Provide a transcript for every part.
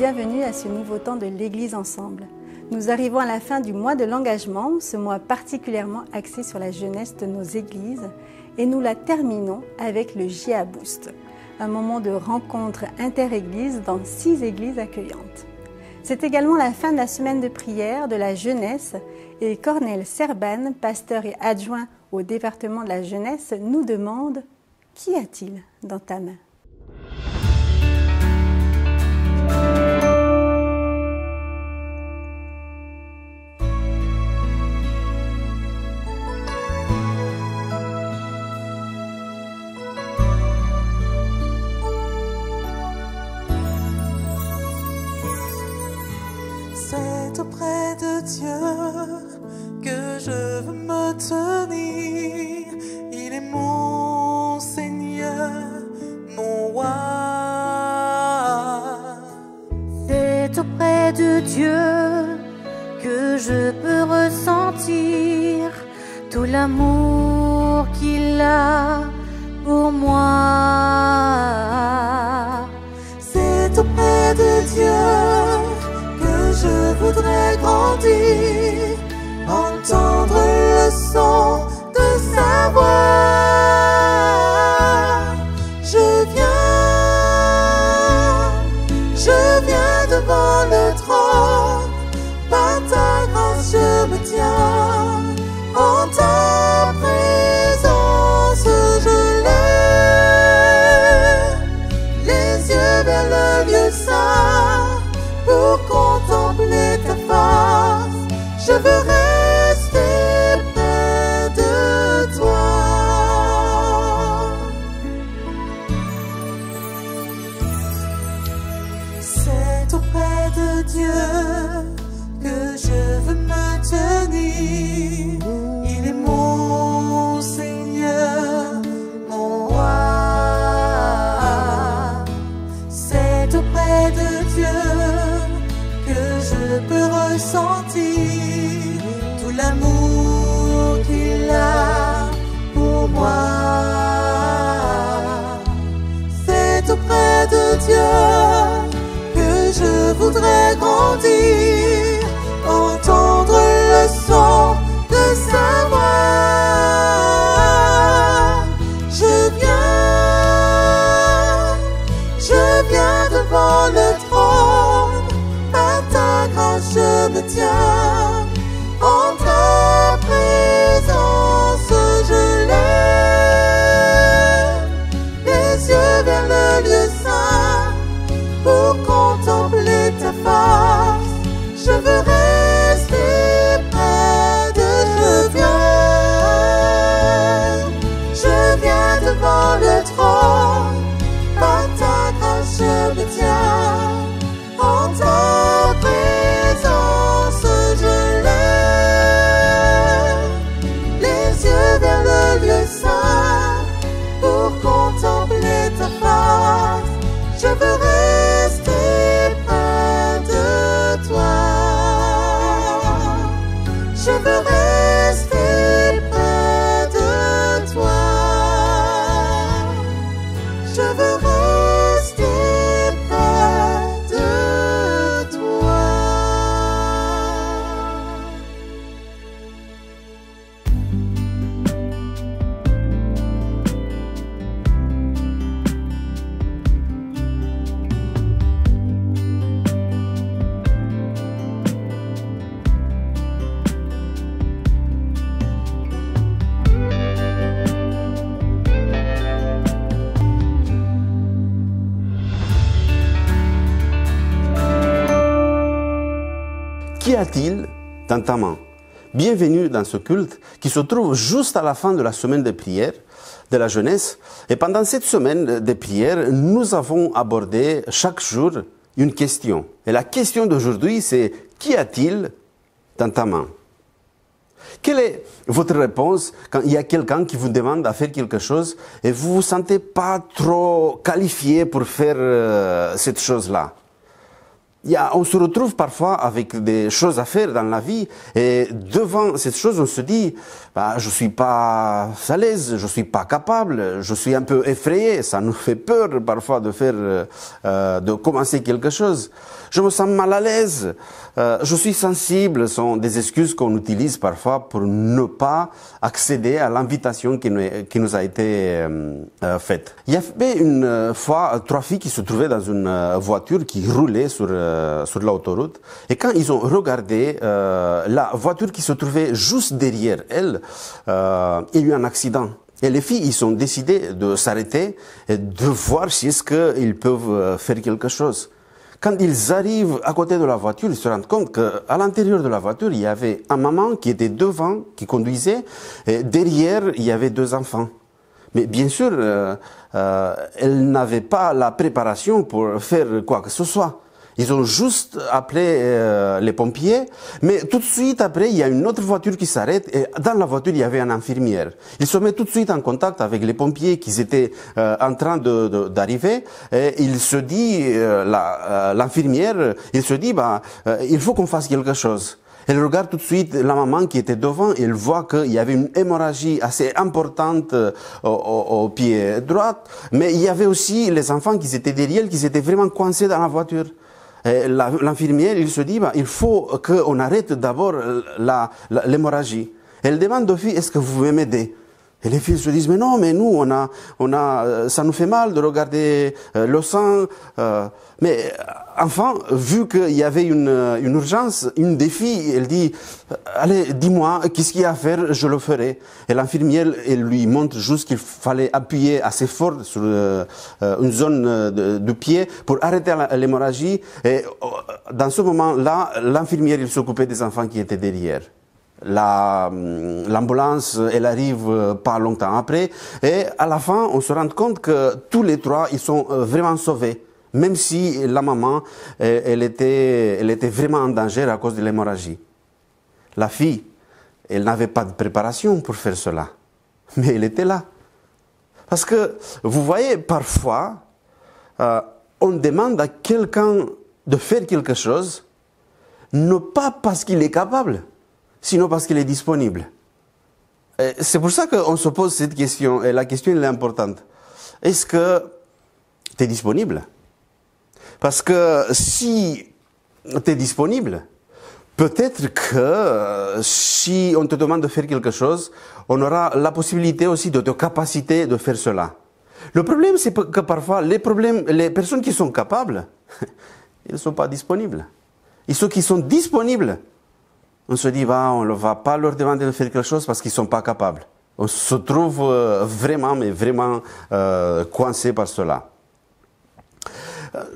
bienvenue à ce nouveau temps de l'Église ensemble. Nous arrivons à la fin du mois de l'engagement, ce mois particulièrement axé sur la jeunesse de nos églises, et nous la terminons avec le JA Boost, un moment de rencontre inter-église dans 6 églises accueillantes. C'est également la fin de la semaine de prière de la jeunesse et Cornel Serban, pasteur et adjoint au département de la jeunesse, nous demande « Qu'y a-t-il dans ta main ?» C'est auprès de Dieu que je veux me tenir. Il est mon Seigneur, mon roi. C'est auprès de Dieu que je peux ressentir tout l'amour qu'il a pour moi. C'est auprès de Dieu je voudrais grandir, entendre le son de sa voix. Je viens devant le trône, par ta grâce je me tiens, en ta présence je lève les yeux vers le lieu saint. Pour contempler ta face, je veux rester près de toi. C'est auprès de Dieu que je veux me tenir. Il est mon Seigneur, mon roi. C'est auprès de Dieu je peux ressentir tout l'amour qu'il a pour moi. C'est auprès de Dieu que je voudrais grandir, entendre le son de sa voix. Je viens devant le trône. Je me tiens, en ta présence je lève les yeux vers le lieu saint pour contempler ta face. Je veux rester près de toi. Je viens devant le trône, par ta grâce je me tiens, en ta présence je lève les yeux vers le lieu saint pour contempler ta face. Je veux rester près de toi. Je veux rester près de toi. Je veux rester près de toi. Qu'y a-t-il dans ta main? Bienvenue dans ce culte qui se trouve juste à la fin de la semaine de prière de la jeunesse. Et pendant cette semaine de prière, nous avons abordé chaque jour une question. Et la question d'aujourd'hui, c'est « Qu'y a-t-il dans ta main ?» Quelle est votre réponse quand il y a quelqu'un qui vous demande à faire quelque chose et vous ne vous sentez pas trop qualifié pour faire cette chose-là? On se retrouve parfois avec des choses à faire dans la vie et devant cette chose, on se dit je suis pas à l'aise, je suis pas capable, je suis un peu effrayé, ça nous fait peur parfois de commencer quelque chose. Je me sens mal à l'aise, je suis sensible, ce sont des excuses qu'on utilise parfois pour ne pas accéder à l'invitation qui nous a été faite. Il y avait une fois 3 filles qui se trouvaient dans une voiture qui roulait sur l'autoroute et quand ils ont regardé la voiture qui se trouvait juste derrière elles, il y a eu un accident. Et les filles, ils ont décidé de s'arrêter et de voir si est-ce qu'ils peuvent faire quelque chose. Quand ils arrivent à côté de la voiture, ils se rendent compte qu'à l'intérieur de la voiture, il y avait un maman qui était devant, qui conduisait, et derrière, il y avait 2 enfants. Mais bien sûr, elle n'avait pas la préparation pour faire quoi que ce soit. Ils ont juste appelé les pompiers, mais tout de suite après, il y a une autre voiture qui s'arrête et dans la voiture, il y avait un infirmière. Ils se mettent tout de suite en contact avec les pompiers qui étaient en train d'arriver et il se dit, l'infirmière, il se dit, il faut qu'on fasse quelque chose. Elle regarde tout de suite la maman qui était devant et elle voit qu'il y avait une hémorragie assez importante au pied droit, mais il y avait aussi les enfants qui étaient derrière, qui étaient vraiment coincés dans la voiture. L'infirmière, il se dit, il faut qu'on arrête d'abord l'hémorragie. Elle demande aux filles, est-ce que vous pouvez m'aider? Et les filles se disent, mais non, mais nous, ça nous fait mal de regarder le sang. Mais enfin, vu qu'il y avait une urgence, une des filles, elle dit, allez, dis-moi, qu'est-ce qu'il y a à faire, je le ferai. Et l'infirmière, elle lui montre juste qu'il fallait appuyer assez fort sur une zone du pied pour arrêter l'hémorragie. Et dans ce moment-là, l'infirmière, il s'occupait des enfants qui étaient derrière. L'ambulance, elle arrive pas longtemps après et à la fin, on se rend compte que tous les 3, ils sont vraiment sauvés. Même si la maman, elle était vraiment en danger à cause de l'hémorragie. La fille, elle n'avait pas de préparation pour faire cela. Mais elle était là. Parce que, vous voyez, parfois, on demande à quelqu'un de faire quelque chose, non pas parce qu'il est capable, sinon parce qu'il est disponible. C'est pour ça qu'on se pose cette question, et la question elle est importante. Est-ce que tu es disponible? Parce que si tu es disponible, peut-être que si on te demande de faire quelque chose, on aura la possibilité aussi de capacité de faire cela. Le problème, c'est que parfois, les personnes qui sont capables, ils ne sont pas disponibles. Et ceux qui sont disponibles, on se dit, on ne va pas leur demander de faire quelque chose parce qu'ils ne sont pas capables. On se trouve vraiment coincé par cela.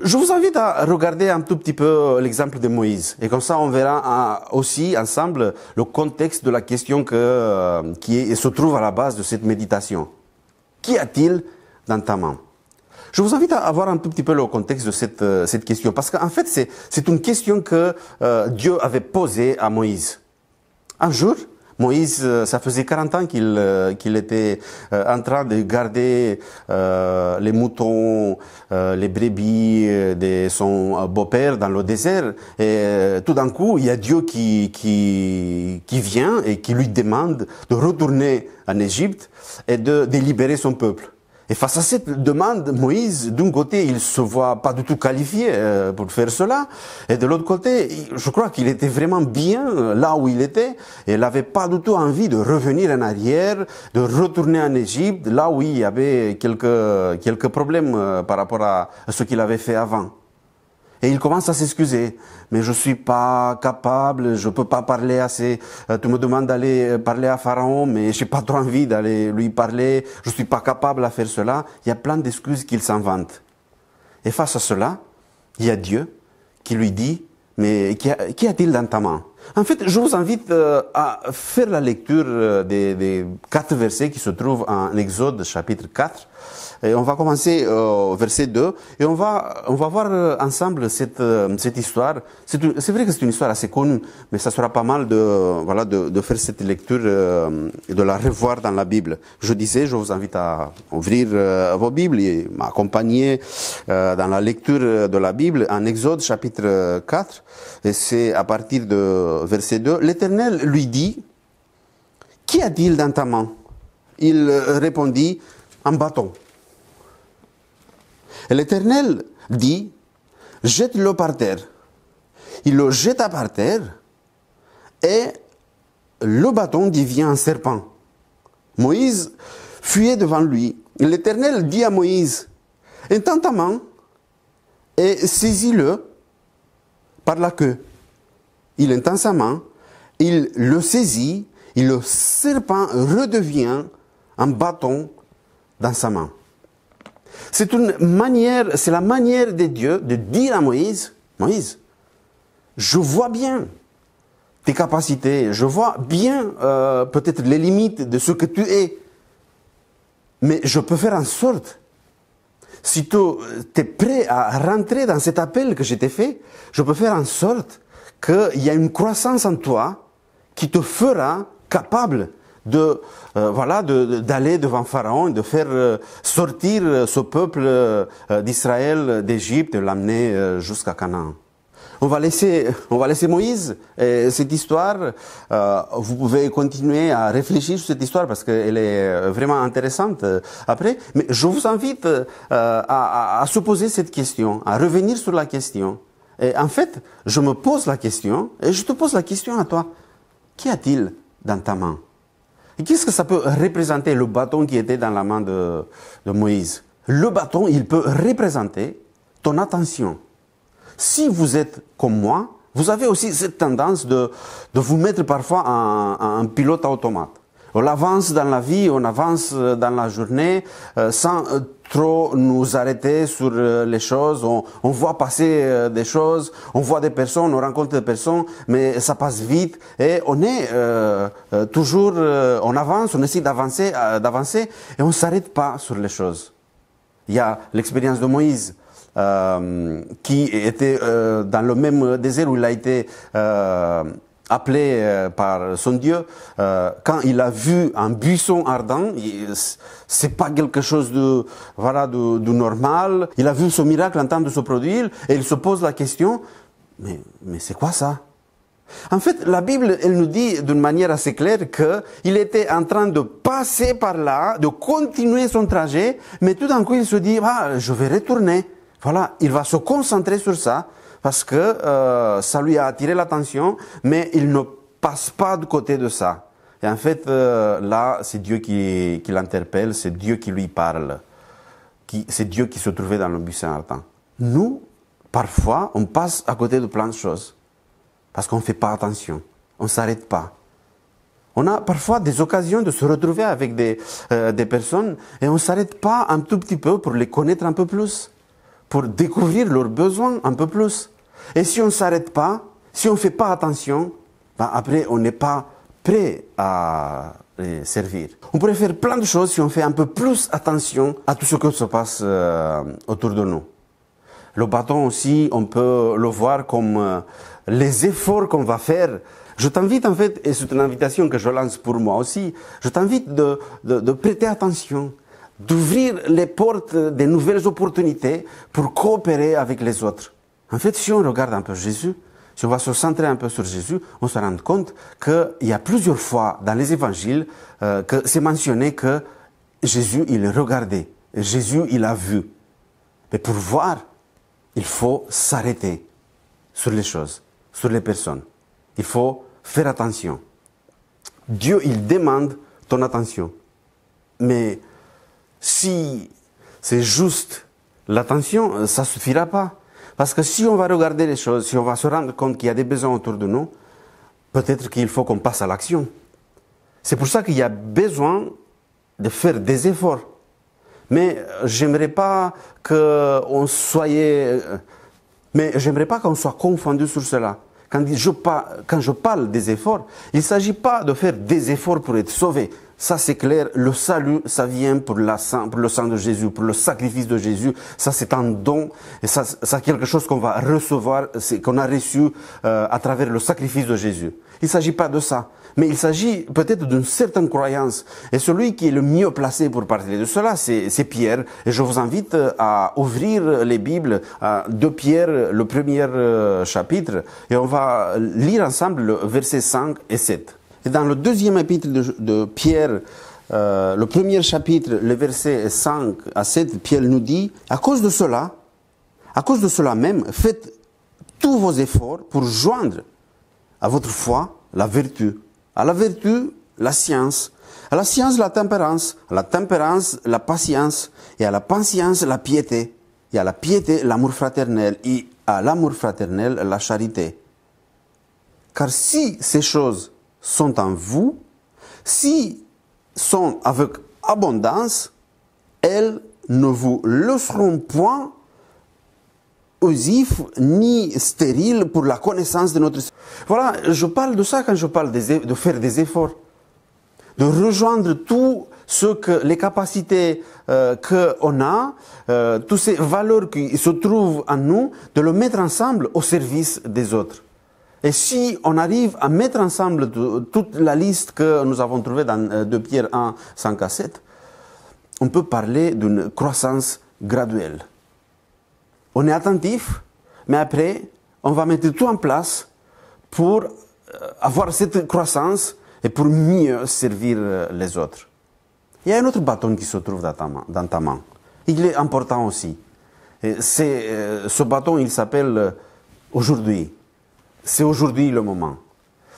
Je vous invite à regarder un tout petit peu l'exemple de Moïse. Et comme ça, on verra aussi ensemble le contexte de la question qui se trouve à la base de cette méditation. Qu'y a-t-il dans ta main? Je vous invite à voir un tout petit peu le contexte de cette question. Parce qu'en fait, c'est une question que Dieu avait posée à Moïse. Un jour, Moïse, ça faisait 40 ans qu'il était en train de garder les moutons, les brebis de son beau-père dans le désert. Et tout d'un coup, il y a Dieu qui vient et qui lui demande de retourner en Égypte et de libérer son peuple. Et face à cette demande, Moïse, d'un côté, il se voit pas du tout qualifié pour faire cela, et de l'autre côté, je crois qu'il était vraiment bien là où il était, et il n'avait pas du tout envie de revenir en arrière, de retourner en Égypte, là où il y avait quelques problèmes par rapport à ce qu'il avait fait avant. Et il commence à s'excuser. Mais je suis pas capable, je peux pas parler assez. Tu me demandes d'aller parler à Pharaon, mais j'ai pas trop envie d'aller lui parler. Je suis pas capable à faire cela. Il y a plein d'excuses qu'il s'invente. Et face à cela, il y a Dieu qui lui dit, mais qu'y a-t-il dans ta main? En fait, je vous invite à faire la lecture des 4 versets qui se trouvent en Exode chapitre 4. Et on va commencer au verset 2 et on va voir ensemble cette histoire. C'est vrai que c'est une histoire assez connue, mais ça sera pas mal de faire cette lecture et de la revoir dans la Bible. Je disais, je vous invite à ouvrir vos Bibles et m'accompagner dans la lecture de la Bible en Exode chapitre 4. Et c'est à partir de verset 2. L'Éternel lui dit, « Qu'y a-t-il dans ta main ?» Il répondit, « Un bâton. » Et l'Éternel dit, « Jette-le par terre. » Il le jeta par terre et le bâton devient un serpent. Moïse fuyait devant lui. L'Éternel dit à Moïse, « Étends ta main et saisis-le par la queue. » Il étend sa main, il le saisit, et le serpent redevient un bâton dans sa main. C'est la manière de Dieu de dire à Moïse, « Moïse, je vois bien tes capacités, je vois bien peut-être les limites de ce que tu es, mais je peux faire en sorte, si tu es prêt à rentrer dans cet appel que je t'ai fait, je peux faire en sorte qu'il y a une croissance en toi qui te fera capable d'aller devant Pharaon, de faire sortir ce peuple d'Israël d'Égypte, et l'amener jusqu'à Canaan. On va laisser Moïse cette histoire. Vous pouvez continuer à réfléchir sur cette histoire parce qu'elle est vraiment intéressante après. Mais je vous invite à se poser cette question, à revenir sur la question. Et en fait, je me pose la question et je te pose la question à toi. Qu'y a-t-il dans ta main? Et qu'est-ce que ça peut représenter, le bâton qui était dans la main de Moïse? Le bâton, il peut représenter ton attention. Si vous êtes comme moi, vous avez aussi cette tendance de vous mettre parfois en pilote automate. On avance dans la vie, on avance dans la journée sans trop nous arrêter sur les choses. On voit passer des choses, on voit des personnes, on rencontre des personnes, mais ça passe vite et on est toujours, on avance, on essaie d'avancer et on ne s'arrête pas sur les choses. Il y a l'expérience de Moïse. Qui était dans le même désert où il a été appelé par son Dieu, quand il a vu un buisson ardent, c'est pas quelque chose de normal. Il a vu ce miracle en train de se produire et il se pose la question, mais c'est quoi ça? En fait, la Bible, elle nous dit d'une manière assez claire qu'il était en train de passer par là, de continuer son trajet, mais tout d'un coup il se dit, je vais retourner. Voilà, il va se concentrer sur ça parce que ça lui a attiré l'attention, mais il ne passe pas de côté de ça. Et en fait, là, c'est Dieu qui l'interpelle, c'est Dieu qui lui parle, c'est Dieu qui se trouvait dans le buisson ardent. Nous, parfois, on passe à côté de plein de choses parce qu'on ne fait pas attention, on ne s'arrête pas. On a parfois des occasions de se retrouver avec des personnes et on ne s'arrête pas un tout petit peu pour les connaître un peu plus, pour découvrir leurs besoins un peu plus. Et si on ne s'arrête pas, si on ne fait pas attention, après on n'est pas prêt à les servir. On pourrait faire plein de choses si on fait un peu plus attention à tout ce qui se passe autour de nous. Le bâton aussi, on peut le voir comme les efforts qu'on va faire. Je t'invite en fait, et c'est une invitation que je lance pour moi aussi, je t'invite de prêter attention, d'ouvrir les portes des nouvelles opportunités pour coopérer avec les autres. En fait, si on regarde un peu Jésus, si on va se centrer un peu sur Jésus, on se rend compte qu'il y a plusieurs fois dans les évangiles que c'est mentionné que Jésus, il regardait, Jésus, il a vu. Mais pour voir, il faut s'arrêter sur les choses, sur les personnes. Il faut faire attention. Dieu, il demande ton attention. Mais si c'est juste l'attention, ça ne suffira pas. Parce que si on va regarder les choses, si on va se rendre compte qu'il y a des besoins autour de nous, peut-être qu'il faut qu'on passe à l'action. C'est pour ça qu'il y a besoin de faire des efforts. Mais j'aimerais pas qu'on soit confondu sur cela. Quand je parle des efforts, il ne s'agit pas de faire des efforts pour être sauvé. Ça, c'est clair. Le salut, ça vient pour le sang de Jésus, pour le sacrifice de Jésus. Ça, c'est un don. Et ça, c'est quelque chose qu'on va recevoir, qu'on a reçu à travers le sacrifice de Jésus. Il ne s'agit pas de ça. Mais il s'agit peut-être d'une certaine croyance. Et celui qui est le mieux placé pour parler de cela, c'est Pierre. Et je vous invite à ouvrir les Bibles à 2 Pierre, le premier chapitre. Et on va lire ensemble le versets 5 et 7. Et dans le deuxième épître de Pierre, le premier chapitre, le verset 5 à 7, Pierre nous dit, à cause de cela même, faites tous vos efforts pour joindre à votre foi la vertu, à la vertu la science, à la science la tempérance, à la tempérance la patience, et à la patience la piété, et à la piété l'amour fraternel, et à l'amour fraternel la charité. Car si ces choses sont en vous, si sont avec abondance, elles ne vous laisseront point oisifs ni stériles pour la connaissance de notre... Voilà, je parle de ça quand je parle de faire des efforts, de rejoindre tout ce que les capacités qu'on a, toutes ces valeurs qui se trouvent en nous, de le mettre ensemble au service des autres. Et si on arrive à mettre ensemble toute la liste que nous avons trouvée dans 2 Pierre 1, 5 à 7, on peut parler d'une croissance graduelle. On est attentif, mais après, on va mettre tout en place pour avoir cette croissance et pour mieux servir les autres. Il y a un autre bâton qui se trouve dans ta main. Il est important aussi. Ce bâton, il s'appelle aujourd'hui. C'est aujourd'hui le moment.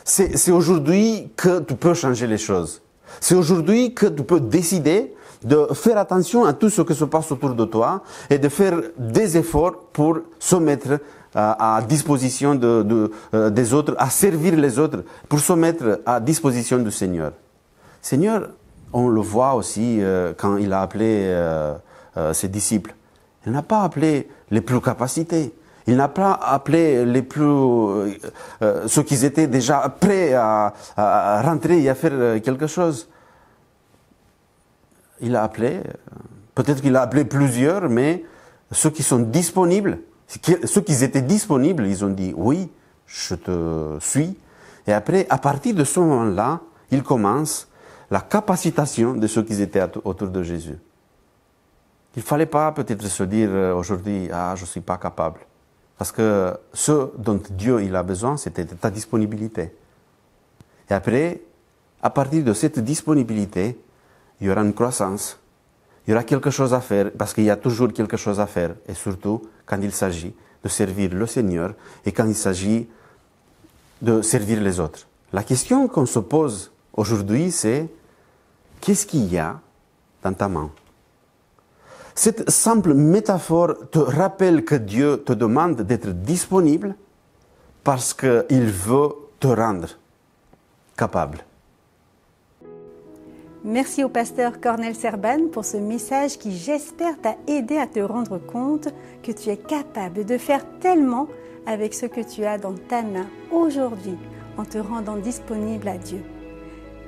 C'est aujourd'hui que tu peux changer les choses. C'est aujourd'hui que tu peux décider de faire attention à tout ce qui se passe autour de toi et de faire des efforts pour se mettre à disposition des autres, à servir les autres, pour se mettre à disposition du Seigneur. Seigneur, on le voit aussi quand il a appelé ses disciples. Il n'a pas appelé les plus capacités. Il n'a pas appelé les plus ceux qui étaient déjà prêts à rentrer et à faire quelque chose. Il a appelé, peut-être qu'il a appelé plusieurs, mais ceux qui sont disponibles, ceux qui étaient disponibles, ils ont dit oui, je te suis. Et après, à partir de ce moment-là, il commence la capacitation de ceux qui étaient autour de Jésus. Il ne fallait pas peut-être se dire aujourd'hui, ah, je ne suis pas capable. Parce que ce dont Dieu il a besoin, c'était ta disponibilité. Et après, à partir de cette disponibilité, il y aura une croissance, il y aura quelque chose à faire, parce qu'il y a toujours quelque chose à faire, et surtout quand il s'agit de servir le Seigneur et quand il s'agit de servir les autres. La question qu'on se pose aujourd'hui, c'est qu'est-ce qu'il y a dans ta main? Cette simple métaphore te rappelle que Dieu te demande d'être disponible parce qu'il veut te rendre capable. Merci au pasteur Cornel Serban pour ce message qui, j'espère, t'a aidé à te rendre compte que tu es capable de faire tellement avec ce que tu as dans ta main aujourd'hui en te rendant disponible à Dieu.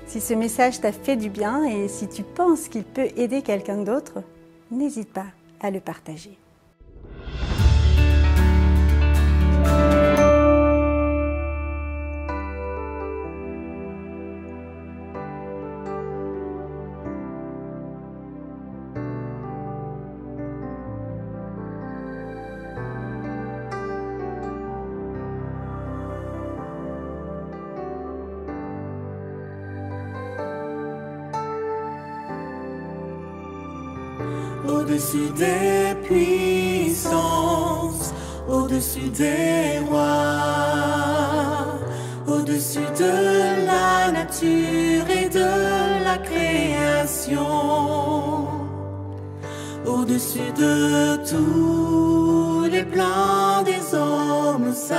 Si ce message t'a fait du bien et si tu penses qu'il peut aider quelqu'un d'autre, n'hésite pas à le partager. Au-dessus des puissances, au-dessus des rois, au-dessus de la nature et de la création, au-dessus de tous les plans des hommes sages,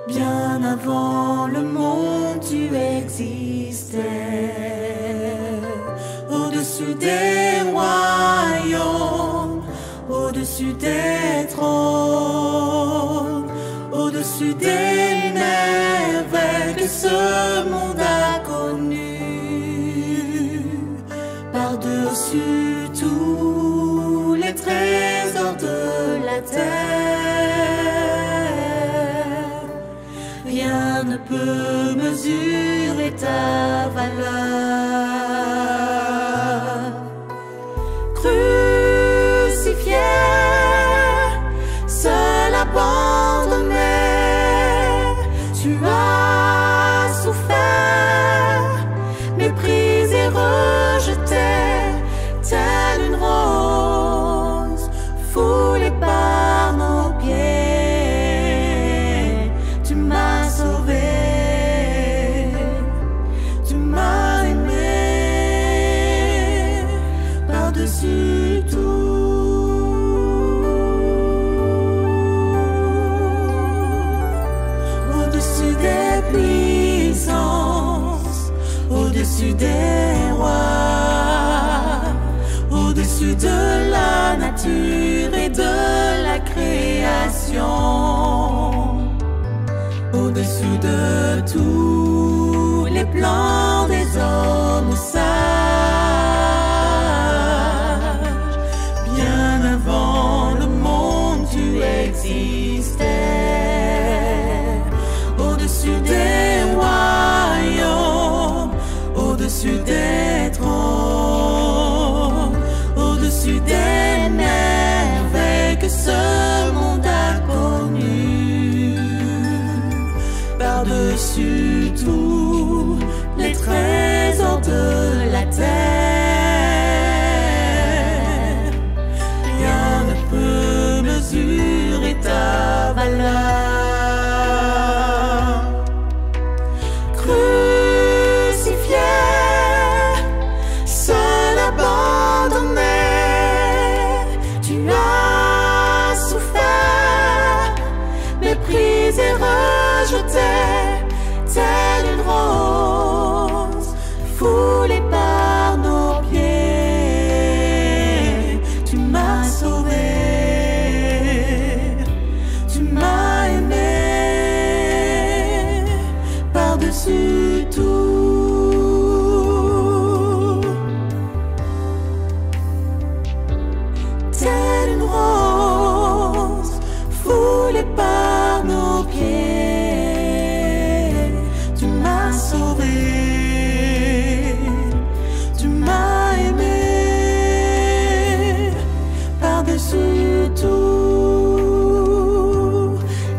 bien avant le monde tu existais. Au-dessus des royaumes, au-dessus des trônes, au-dessus des merveilles que ce peut mesurer ta valeur. Crucifié, seul abandonné, tu as souffert, méprisé, rejeté, telle une rose foulée par nos pieds. Tu m'as sauvé, tu m'as aimé par-dessus tout, au-dessus des puissances, au-dessus des rois, au-dessus de la nature et de la création, au-dessus de tous les plans des hommes sages. Bien avant le monde, tu existais, au-dessus des royaumes, au-dessus des trônes, au-dessus des merveilles que ce monde a connues, par-dessus tous les trésors de la terre. Rien ne peut mesurer ta valeur. Crucifié, seul abandonné, tu as souffert, méprisé, rejeté, telle une rose foulée par nos pieds. Tu m'as sauvé, tu m'as aimé par-dessus tout, telle une rose foulée par nos pieds. Tu m'as sauvé, tu m'as aimé par-dessus tout,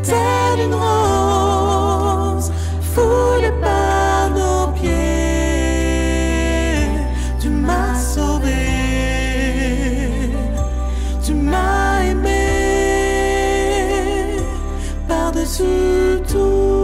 telle une rose foulée par nos pieds. Tu m'as sauvé, tu m'as aimé par-dessus tout.